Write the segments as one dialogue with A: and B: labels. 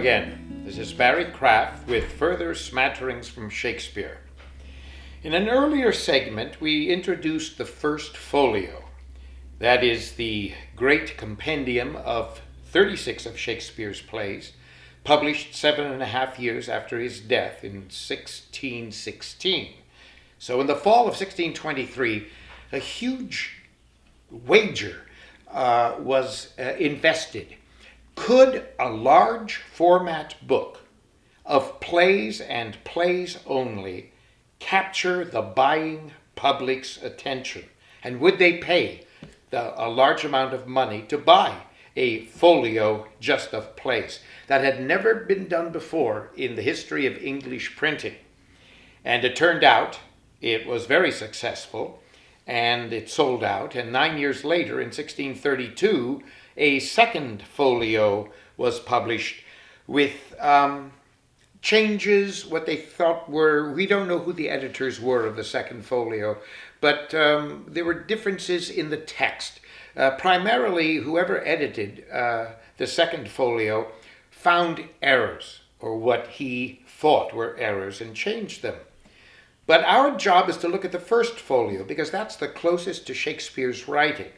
A: again. This is Barry Kraft with further Smatterings from Shakespeare. In an earlier segment, we introduced the first folio. That is the great compendium of 36 of Shakespeare's plays, published 7.5 years after his death in 1616. So in the fall of 1623, a huge wager was invested. Could a large format book of plays and plays only capture the buying public's attention? And would they pay a large amount of money to buy a folio just of plays? That had never been done before in the history of English printing. And it turned out it was very successful, and it sold out. And 9 years later, in 1632, a second folio was published with changes, what they thought were, we don't know who the editors were of the second folio, but there were differences in the text. Primarily, whoever edited the second folio found errors, or what he thought were errors, and changed them. But our job is to look at the first folio, because that's the closest to Shakespeare's writing.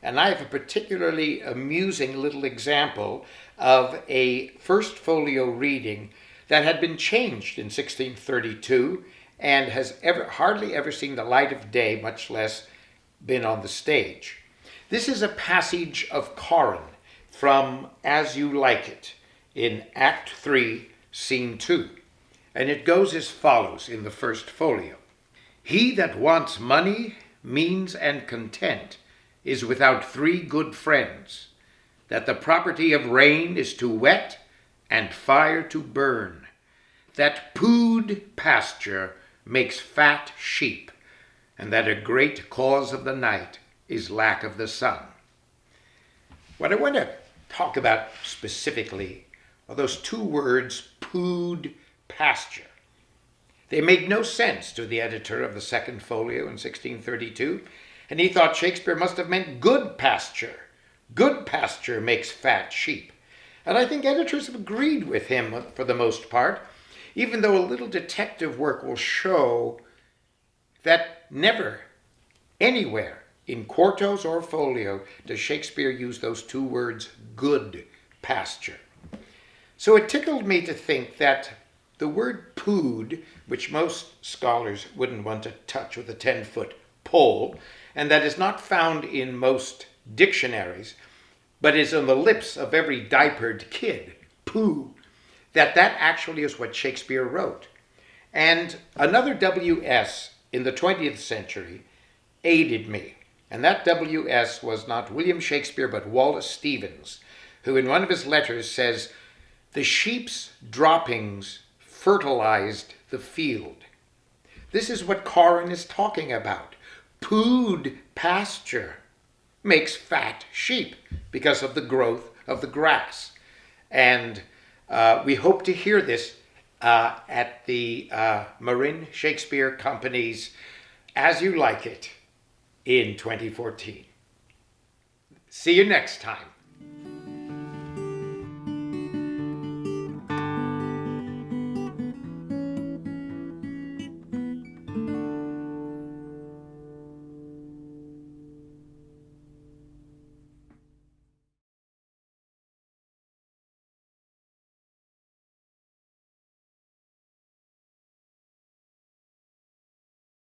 A: And I have a particularly amusing little example of a first folio reading that had been changed in 1632 and has hardly ever seen the light of day, much less been on the stage. This is a passage of Corin from As You Like It in Act 3, Scene 2. And it goes as follows in the first folio. He that wants money, means, and content is without 3 good friends, that the property of rain is to wet and fire to burn, that pooed pasture makes fat sheep, and that a great cause of the night is lack of the sun. What I want to talk about specifically are those 2 words, pooed pasture. They made no sense to the editor of the second folio in 1632, and he thought Shakespeare must have meant good pasture. Good pasture makes fat sheep. And I think editors have agreed with him for the most part, even though a little detective work will show that never, anywhere, in quartos or folio, does Shakespeare use those 2 words, good pasture. So it tickled me to think that the word pooed, which most scholars wouldn't want to touch with a 10-foot pole, and that is not found in most dictionaries, but is on the lips of every diapered kid, poo, that actually is what Shakespeare wrote. And another W.S. in the 20th century aided me, and that W.S. was not William Shakespeare, but Wallace Stevens, who in one of his letters says, "The sheep's droppings fertilized the field." This is what Corin is talking about. Pooed pasture makes fat sheep because of the growth of the grass. And we hope to hear this at the Marin Shakespeare Company's As You Like It in 2014. See you next time.